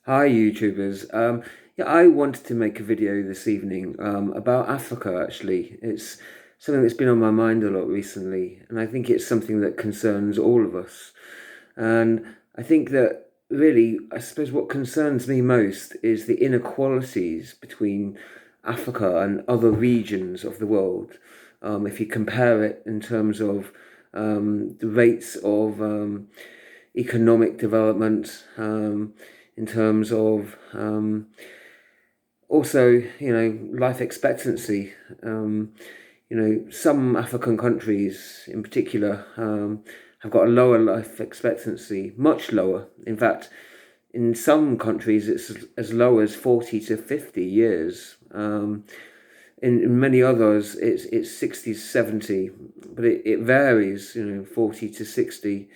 Hi YouTubers. Yeah, I wanted to make a video this evening about Africa actually. It's something that's been on my mind a lot recently, and I think it's something that concerns all of us. And I think that really, I suppose what concerns me most is the inequalities between Africa and other regions of the world. If you compare it in terms of the rates of economic development, in terms of also, life expectancy. Some African countries in particular have got a lower life expectancy, much lower. In fact, in some countries, it's as low as 40 to 50 years. In many others, it's 60 to 70, but it varies, 40 to 60.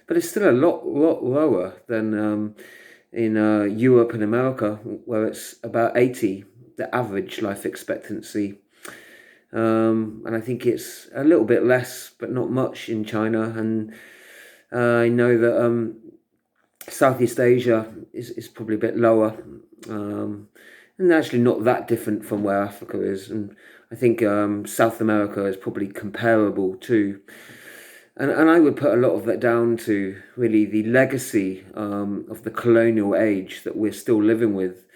But it's still a lot lower than in Europe and America, where it's about 80, the average life expectancy. And I think it's a little bit less, but not much in China. And I know that Southeast Asia is probably a bit lower, and actually not that different from where Africa is. And I think South America is probably comparable too. And I would put a lot of that down to really the legacy of the colonial age that we're still living with.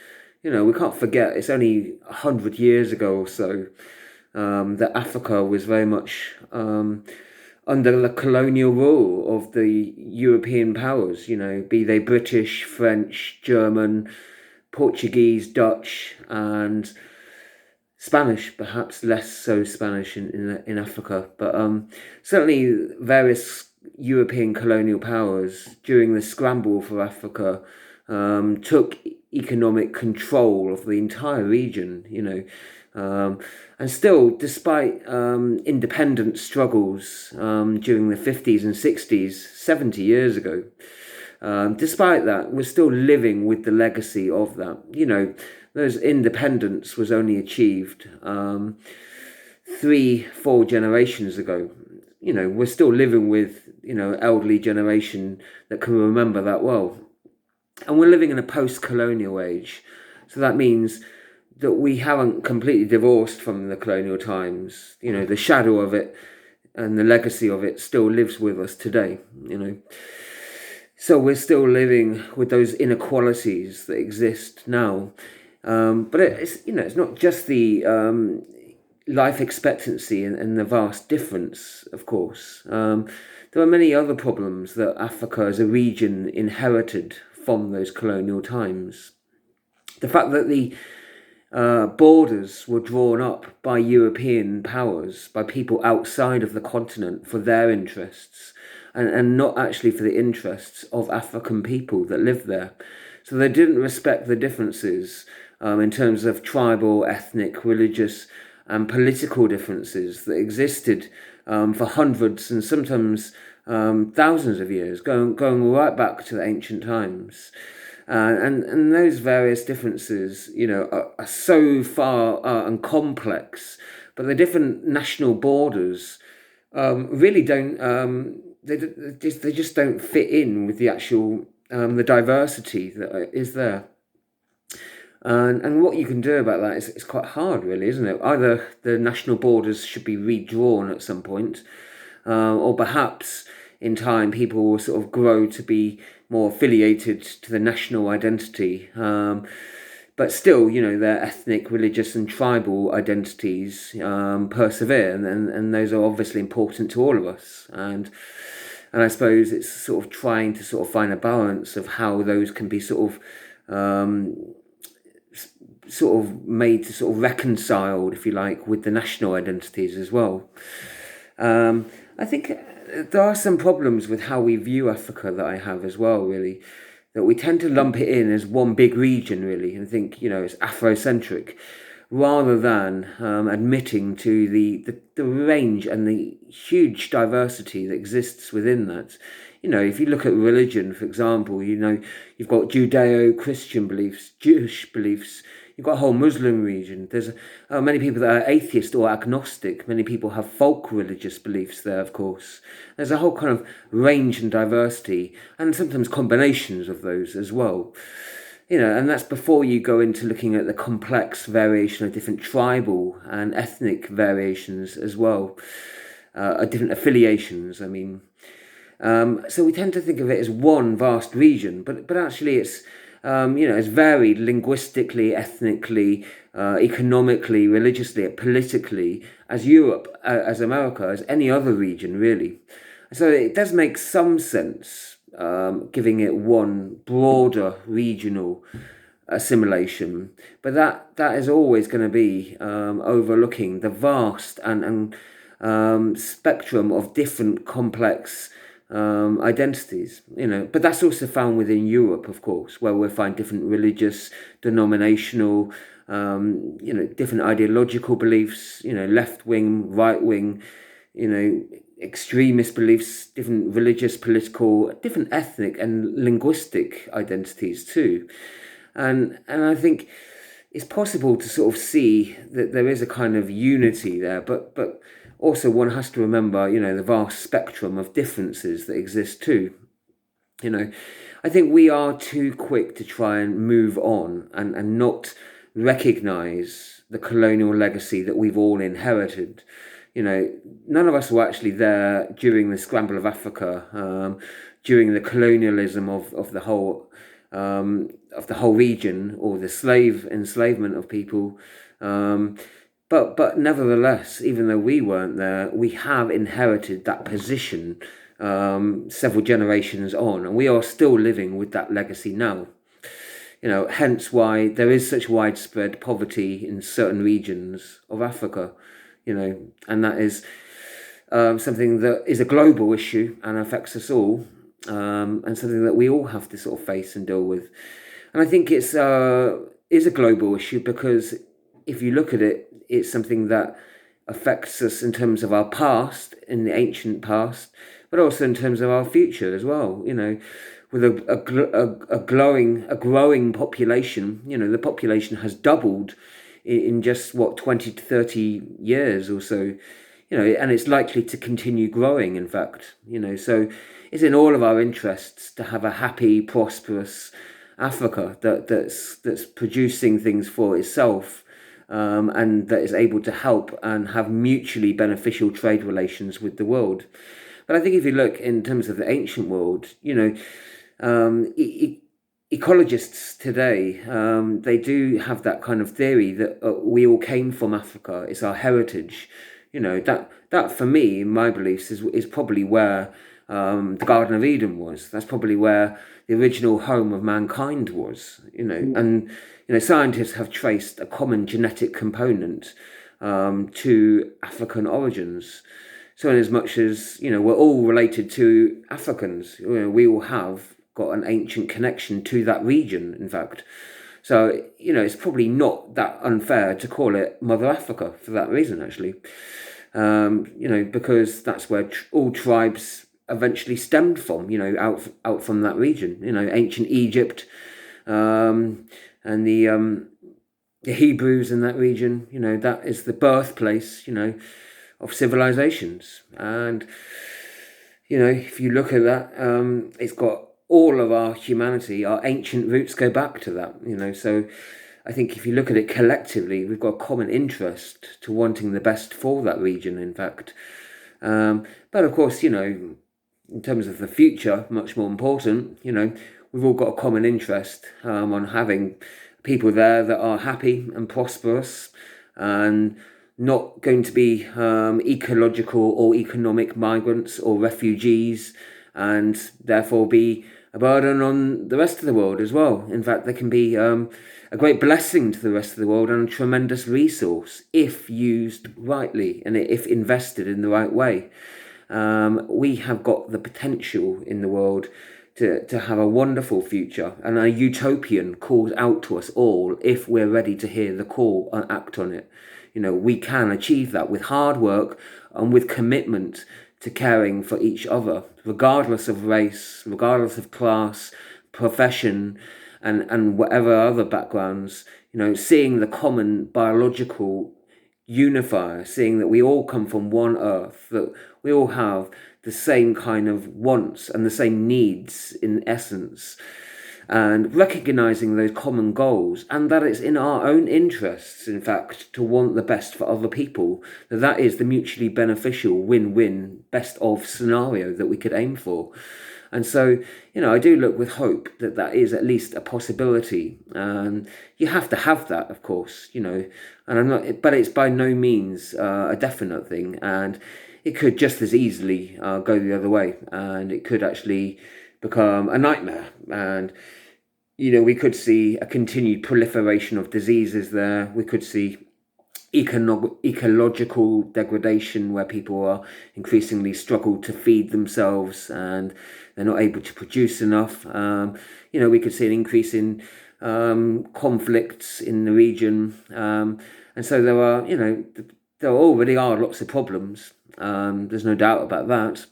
We can't forget it's only 100 years ago or so that Africa was very much under the colonial rule of the European powers, be they British, French, German, Portuguese, Dutch, and Spanish, perhaps less so Spanish in Africa, but certainly various European colonial powers during the scramble for Africa took economic control of the entire region, and still, despite independent struggles during the 50s and 60s, 70 years ago, despite that, we're still living with the legacy of that. Those independence was only achieved 3, 4 generations ago. We're still living with, elderly generation that can remember that well. And we're living in a post-colonial age. So that means that we haven't completely divorced from the colonial times. The shadow of it and the legacy of it still lives with us today, So we're still living with those inequalities that exist now. But it's not just the life expectancy and the vast difference, of course. There are many other problems that Africa as a region inherited from those colonial times. The fact that the borders were drawn up by European powers, by people outside of the continent for their interests, and not actually for the interests of African people that lived there. So they didn't respect the differences in terms of tribal, ethnic, religious, and political differences that existed for hundreds and sometimes thousands of years, going right back to the ancient times. And those various differences, are so far and complex, but the different national borders really don't. They just don't fit in with the actual the diversity that is there. And what you can do about that is quite hard, really, isn't it? Either the national borders should be redrawn at some point, or perhaps in time people will sort of grow to be more affiliated to the national identity. But still, their ethnic, religious, and tribal identities persevere, and those are obviously important to all of us. And I suppose it's sort of trying to sort of find a balance of how those can be sort of made to sort of reconciled, if you like, with the national identities as well. I think there are some problems with how we view Africa that I have as well, really, that we tend to lump it in as one big region, really, and think, it's Afrocentric, rather than admitting to the range and the huge diversity that exists within that. If you look at religion, for example, you've got Judeo-Christian beliefs, Jewish beliefs, you've got a whole Muslim region. There's many people that are atheist or agnostic. Many people have folk religious beliefs there, of course. There's a whole kind of range and diversity, and sometimes combinations of those as well. And that's before you go into looking at the complex variation of different tribal and ethnic variations as well, different affiliations. I mean, so we tend to think of it as one vast region, but actually it's varied linguistically, ethnically, economically, religiously, politically, as Europe, as America, as any other region, really. So it does make some sense, giving it one broader regional assimilation, but that is always going to be overlooking the vast and spectrum of different complex identities, but that's also found within Europe, of course, where we'll find different religious, denominational, different ideological beliefs, left wing, right wing, extremist beliefs, different religious, political, different ethnic and linguistic identities too. And I think it's possible to sort of see that there is a kind of unity there, but also one has to remember, the vast spectrum of differences that exist too. I think we are too quick to try and move on and not recognize the colonial legacy that we've all inherited. None of us were actually there during the scramble of Africa, during the colonialism of the whole region, or the enslavement of people. But nevertheless, even though we weren't there, we have inherited that position several generations on, and we are still living with that legacy now. Hence why there is such widespread poverty in certain regions of Africa. And that is something that is a global issue and affects us all, and something that we all have to sort of face and deal with. And I think it's is a global issue because if you look at it, it's something that affects us in terms of our past, in the ancient past, but also in terms of our future as well. With a growing population, the population has doubled in just 20 to 30 years or so, and it's likely to continue growing, in fact. So it's in all of our interests to have a happy, prosperous Africa that's producing things for itself, and that is able to help and have mutually beneficial trade relations with the world. But I think if you look in terms of the ancient world, ecologists today, they do have that kind of theory that we all came from Africa. It's our heritage. That for me, in my beliefs, is probably where the Garden of Eden was. That's probably where the original home of mankind was. And scientists have traced a common genetic component to African origins. So in as much as we're all related to Africans, we all have got an ancient connection to that region, in fact. So it's probably not that unfair to call it Mother Africa for that reason, actually. Because that's where all tribes eventually stemmed from, out from that region. Ancient Egypt, and the Hebrews in that region. That is the birthplace, of civilizations. And if you look at that, it's got all of our humanity, our ancient roots go back to that. So I think if you look at it collectively, we've got a common interest to wanting the best for that region, in fact. But of course, in terms of the future, much more important, we've all got a common interest on having people there that are happy and prosperous and not going to be ecological or economic migrants or refugees, and therefore be a burden on the rest of the world as well. In fact, they can be a great blessing to the rest of the world and a tremendous resource if used rightly and if invested in the right way. We have got the potential in the world to have a wonderful future and a utopian called out to us all if we're ready to hear the call and act on it. We can achieve that with hard work and with commitment to caring for each other, regardless of race, regardless of class, profession, and whatever other backgrounds. Seeing the common biological unifier, seeing that we all come from one earth, that we all have the same kind of wants and the same needs in essence. and recognizing those common goals, and that it's in our own interests, in fact, to want the best for other people. That is the mutually beneficial win-win best of scenario that we could aim for. And so, I do look with hope that that is at least a possibility. And you have to have that, of course, and I'm not, but it's by no means a definite thing. And it could just as easily go the other way, and it could actually become a nightmare. And we could see a continued proliferation of diseases there. We could see ecological degradation, where people are increasingly struggle to feed themselves and they're not able to produce enough. We could see an increase in conflicts in the region. And so there already are lots of problems. There's no doubt about that.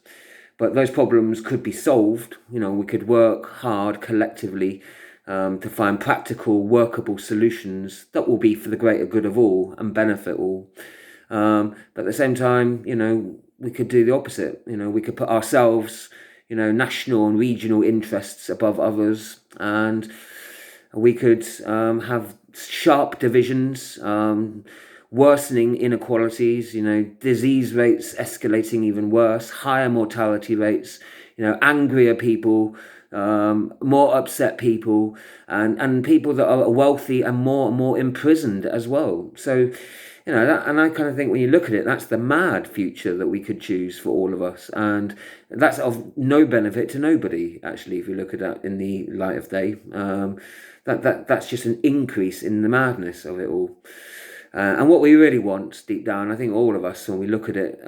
But those problems could be solved. We could work hard collectively to find practical, workable solutions that will be for the greater good of all and benefit all. But at the same time, we could do the opposite. We could put ourselves, national and regional interests above others, and we could have sharp divisions, worsening inequalities, disease rates escalating even worse, higher mortality rates, angrier people, more upset people, and people that are wealthy and more imprisoned as well. So, and I kind of think when you look at it, that's the mad future that we could choose for all of us, and that's of no benefit to nobody. Actually, if you look at that in the light of day, that's just an increase in the madness of it all. And what we really want deep down, I think all of us, when we look at it,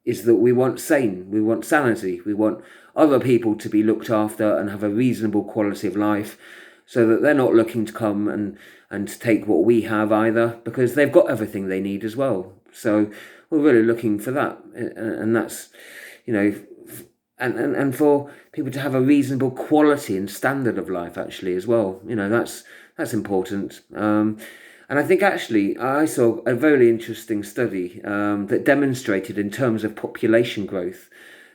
is that we want sanity. We want other people to be looked after and have a reasonable quality of life, so that they're not looking to come and take what we have either, because they've got everything they need as well. So we're really looking for that, and that's, and for people to have a reasonable quality and standard of life actually as well. That's important. And I think actually I saw a very interesting study that demonstrated in terms of population growth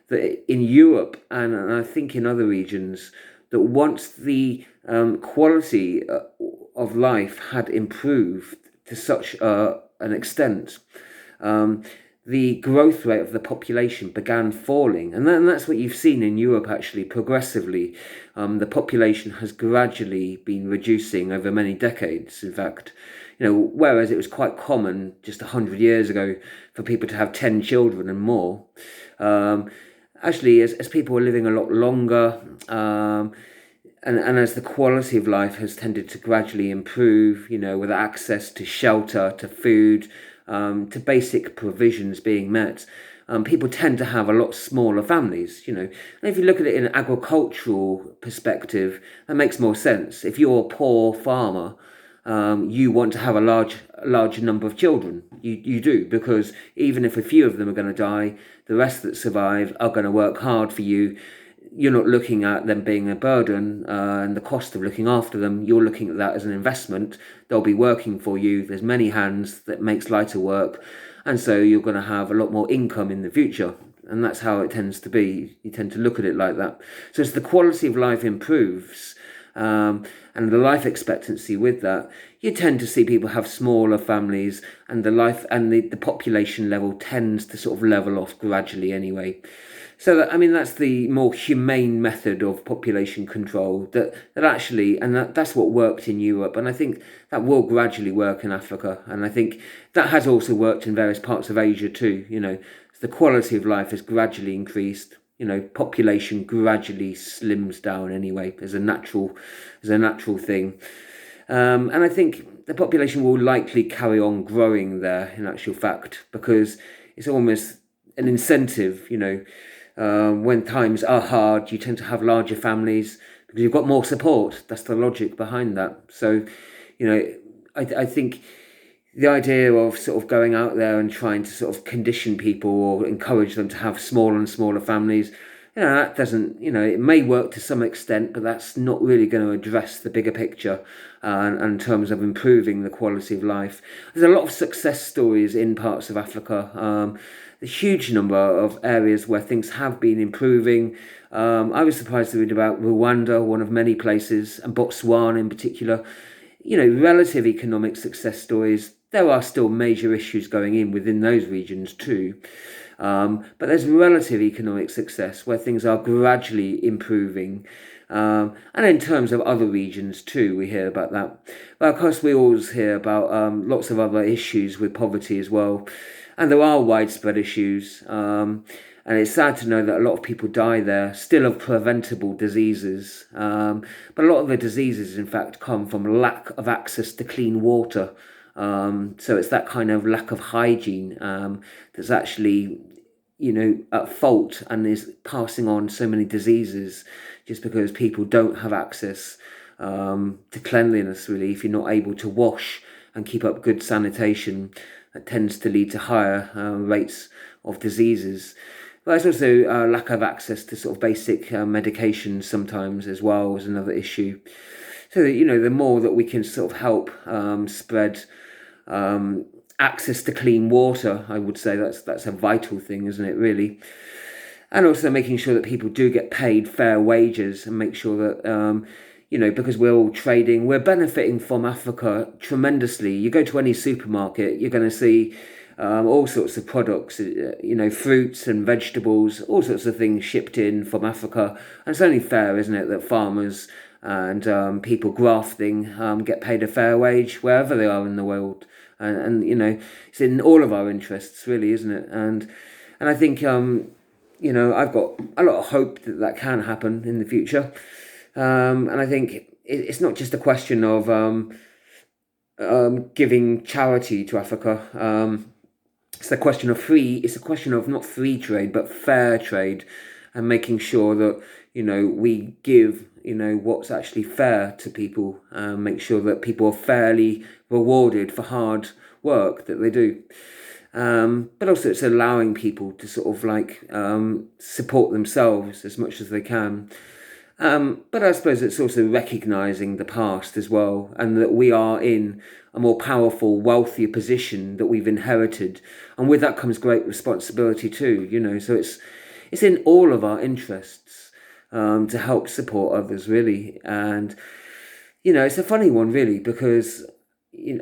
that in Europe and I think in other regions, that once the quality of life had improved to such an extent, the growth rate of the population began falling. And that's what you've seen in Europe actually progressively. The population has gradually been reducing over many decades, in fact. Whereas it was quite common just 100 years ago for people to have 10 children and more. Actually, as people are living a lot longer, and as the quality of life has tended to gradually improve, with access to shelter, to food, to basic provisions being met, people tend to have a lot smaller families, And if you look at it in an agricultural perspective, that makes more sense. If you're a poor farmer, you want to have a large number of children. You do, because even if a few of them are going to die, the rest that survive are going to work hard for you. You're not looking at them being a burden and the cost of looking after them. You're looking at that as an investment. They'll be working for you. There's many hands that makes lighter work. And so you're going to have a lot more income in the future. And that's how it tends to be. You tend to look at it like that. So as the quality of life improves, and the life expectancy with that, you tend to see people have smaller families, and the population level tends to sort of level off gradually anyway. So that's the more humane method of population control that actually, and that's what worked in Europe, and I think that will gradually work in Africa, and I think that has also worked in various parts of Asia too. The quality of life has gradually increased. Population gradually slims down anyway as a natural thing. And I think the population will likely carry on growing there in actual fact, because it's almost an incentive, when times are hard, you tend to have larger families because you've got more support. That's the logic behind that. So, I think the idea of sort of going out there and trying to sort of condition people or encourage them to have smaller and smaller families, that doesn't, it may work to some extent, but that's not really going to address the bigger picture in terms of improving the quality of life. There's a lot of success stories in parts of Africa. A huge number of areas where things have been improving. I was surprised to read about Rwanda, one of many places, and Botswana in particular. Relative economic success stories. There are still major issues going in within those regions too. But there's relative economic success where things are gradually improving. And in terms of other regions too, we hear about that. But of course, we always hear about lots of other issues with poverty as well. And there are widespread issues. And it's sad to know that a lot of people die there, still of preventable diseases. But a lot of the diseases, in fact, come from lack of access to clean water. So it's that kind of lack of hygiene that's actually, at fault and is passing on so many diseases just because people don't have access to cleanliness, really. If you're not able to wash and keep up good sanitation, that tends to lead to higher rates of diseases. But there's also lack of access to sort of basic medications sometimes as well as another issue. So, the more that we can sort of help spread access to clean water, I would say that's a vital thing, isn't it, really? And also making sure that people do get paid fair wages and make sure that, because we're all trading, we're benefiting from Africa tremendously. You go to any supermarket, you're going to see all sorts of products, fruits and vegetables, all sorts of things shipped in from Africa. And it's only fair, isn't it, that farmers and people grafting get paid a fair wage wherever they are in the world. And it's in all of our interests, really, isn't it? And I think, I've got a lot of hope that can happen in the future. And I think it's not just a question of giving charity to Africa. It's a question of not free trade, but fair trade, and making sure that, we give, what's actually fair to people, make sure that people are fairly rewarded for hard work that they do. But also it's allowing people to sort of support themselves as much as they can. But I suppose it's also recognising the past as well, and that we are in a more powerful, wealthier position that we've inherited, and with that comes great responsibility too. So it's in all of our interests to help support others, really. And it's a funny one, really, because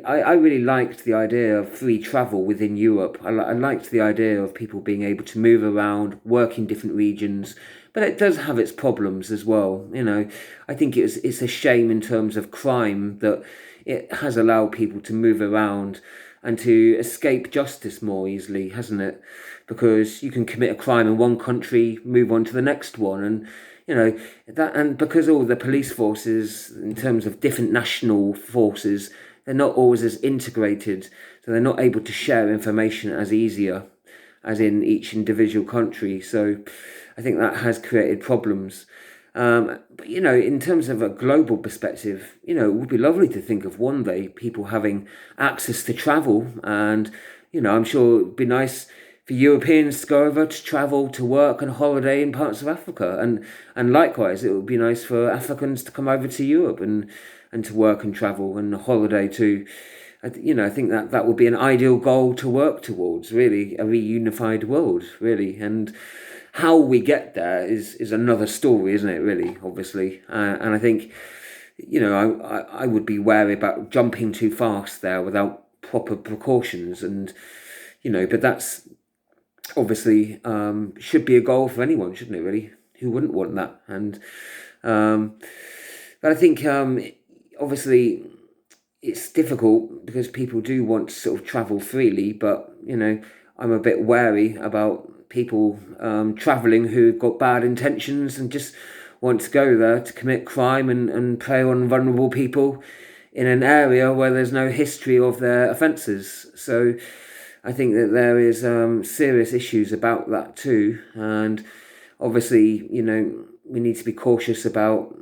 I really liked the idea of free travel within Europe. I liked the idea of people being able to move around, work in different regions, but it does have its problems as well. I think it's a shame in terms of crime that it has allowed people to move around and to escape justice more easily, hasn't it? Because you can commit a crime in one country, move on to the next one, and and because all the police forces, in terms of different national forces, they're not always as integrated, so they're not able to share information as easier as in each individual country. So I think that has created problems. But, in terms of a global perspective, it would be lovely to think of one day people having access to travel. And, I'm sure it'd be nice for Europeans to go over to travel, to work and holiday in parts of Africa. And likewise, it would be nice for Africans to come over to Europe and to work and travel and holiday too. I think that would be an ideal goal to work towards, really, a reunified world, really. And how we get there is another story, isn't it, really, obviously. And I think, I would be wary about jumping too fast there without proper precautions. And, but that's obviously should be a goal for anyone, shouldn't it, really? Who wouldn't want that? And but I think obviously it's difficult because people do want to sort of travel freely, but I'm a bit wary about people travelling who've got bad intentions and just want to go there to commit crime and prey on vulnerable people in an area where there's no history of their offences. So I think that there is serious issues about that too, and obviously we need to be cautious about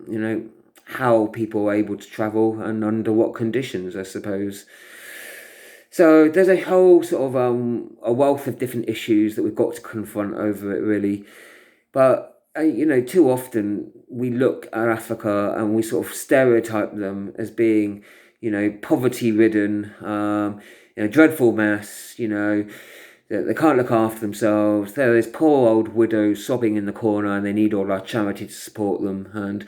how people are able to travel and under what conditions, I suppose. So there's a whole sort of a wealth of different issues that we've got to confront over it, really. But too often we look at Africa and we sort of stereotype them as being, poverty-ridden, dreadful mess, they can't look after themselves. They're this poor old widow sobbing in the corner, and they need all our charity to support them, and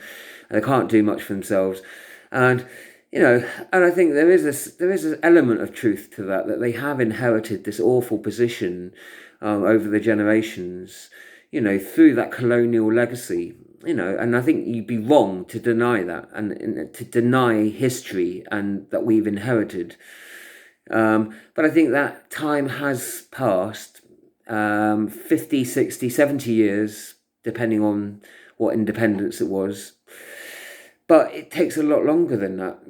they can't do much for themselves. And and I think there is an element of truth to that they have inherited this awful position over the generations, through that colonial legacy. And I think you'd be wrong to deny that and to deny history and that we've inherited. But I think that time has passed, 50, 60, 70 years, depending on what independence it was. But it takes a lot longer than that.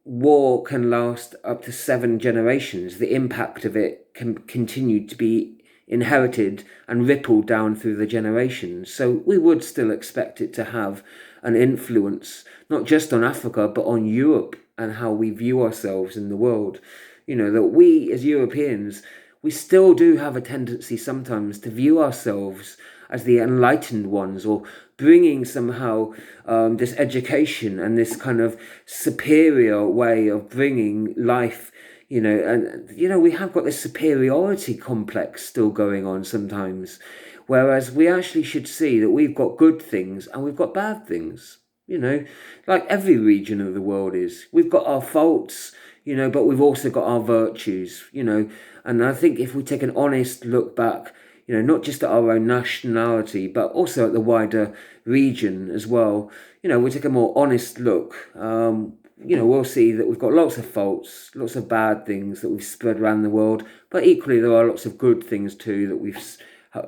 War can last up to 7 generations. The impact of it can continue to be inherited and rippled down through the generations. So we would still expect it to have an influence, not just on Africa, but on Europe and how we view ourselves in the world. That we as Europeans, we still do have a tendency sometimes to view ourselves as the enlightened ones, or bringing somehow this education and this kind of superior way of bringing life, and we have got this superiority complex still going on sometimes, whereas we actually should see that we've got good things and we've got bad things, like every region of the world is. We've got our faults, but we've also got our virtues, and I think if we take an honest look back, not just at our own nationality, but also at the wider region as well, we take a more honest look, we'll see that we've got lots of faults, lots of bad things that we've spread around the world, but equally there are lots of good things too that we've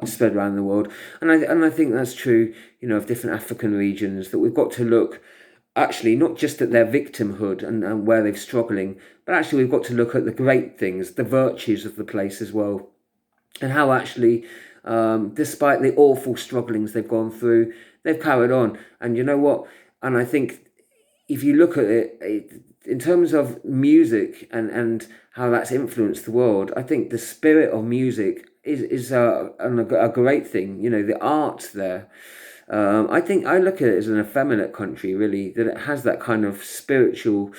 spread around the world. And I think that's true, of different African regions, that we've got to look actually not just at their victimhood and where they're struggling, but actually we've got to look at the great things, the virtues of the place as well, and how actually, despite the awful strugglings they've gone through, they've carried on. And you know what? And I think if you look at it in terms of music and how that's influenced the world, I think the spirit of music is a great thing. The arts there. I think I look at it as an effeminate country, really, that it has that kind of spiritual,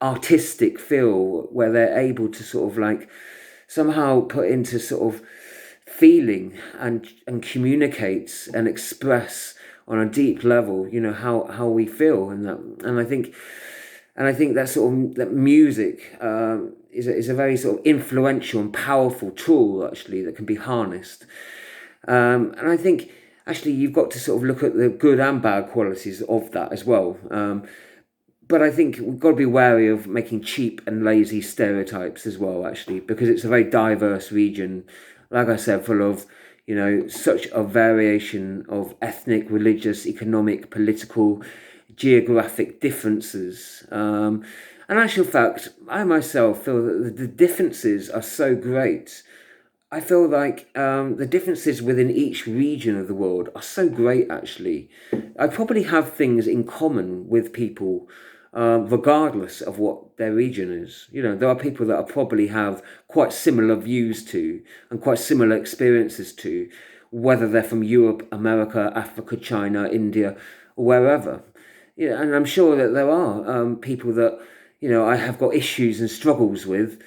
artistic feel where they're able to sort of like somehow put into sort of feeling and communicate and express on a deep level, how we feel, and I think that sort of that music is a very sort of influential and powerful tool actually that can be harnessed, and I think actually you've got to sort of look at the good and bad qualities of that as well. But I think we've got to be wary of making cheap and lazy stereotypes as well, actually, because it's a very diverse region, like I said, full of, such a variation of ethnic, religious, economic, political, geographic differences. And actual fact, I myself feel that the differences are so great. I feel like the differences within each region of the world are so great, actually. I probably have things in common with people, regardless of what their region is. There are people that I probably have quite similar views to and quite similar experiences to, whether they're from Europe, America, Africa, China, India, or wherever. And I'm sure that there are people that, I have got issues and struggles with,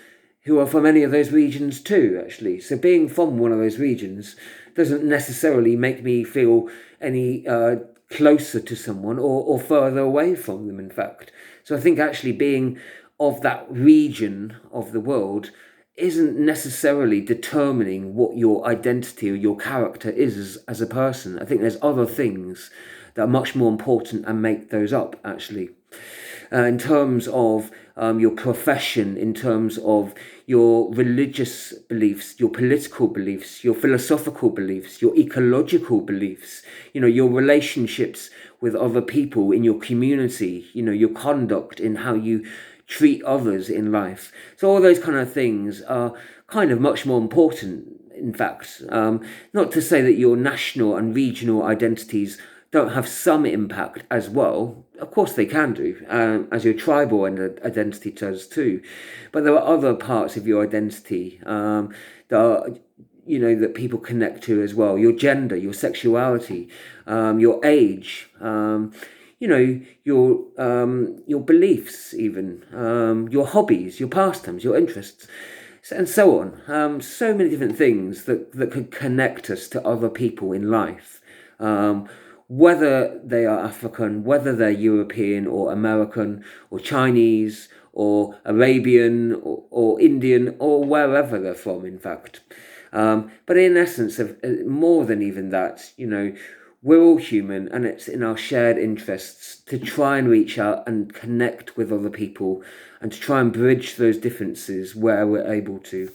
who are from any of those regions too, actually. So being from one of those regions doesn't necessarily make me feel any closer to someone or further away from them, in fact. So I think actually being of that region of the world isn't necessarily determining what your identity or your character is as a person. I think there's other things that are much more important and make those up, actually. In terms of your profession, in terms of your religious beliefs, your political beliefs, your philosophical beliefs, your ecological beliefs, your relationships with other people in your community, your conduct in how you treat others in life. So all those kind of things are kind of much more important, in fact. Not to say that your national and regional identities don't have some impact as well. Of course they can do, as your tribal identity does too. But there are other parts of your identity that are, that people connect to as well. Your gender, your sexuality, your age, your beliefs, even your hobbies, your pastimes, your interests, and so on. So many different things that could connect us to other people in life. Whether they are African, whether they're European or American or Chinese or Arabian or Indian or wherever they're from, in fact. But in essence, of more than even that, we're all human, and it's in our shared interests to try and reach out and connect with other people and to try and bridge those differences where we're able to.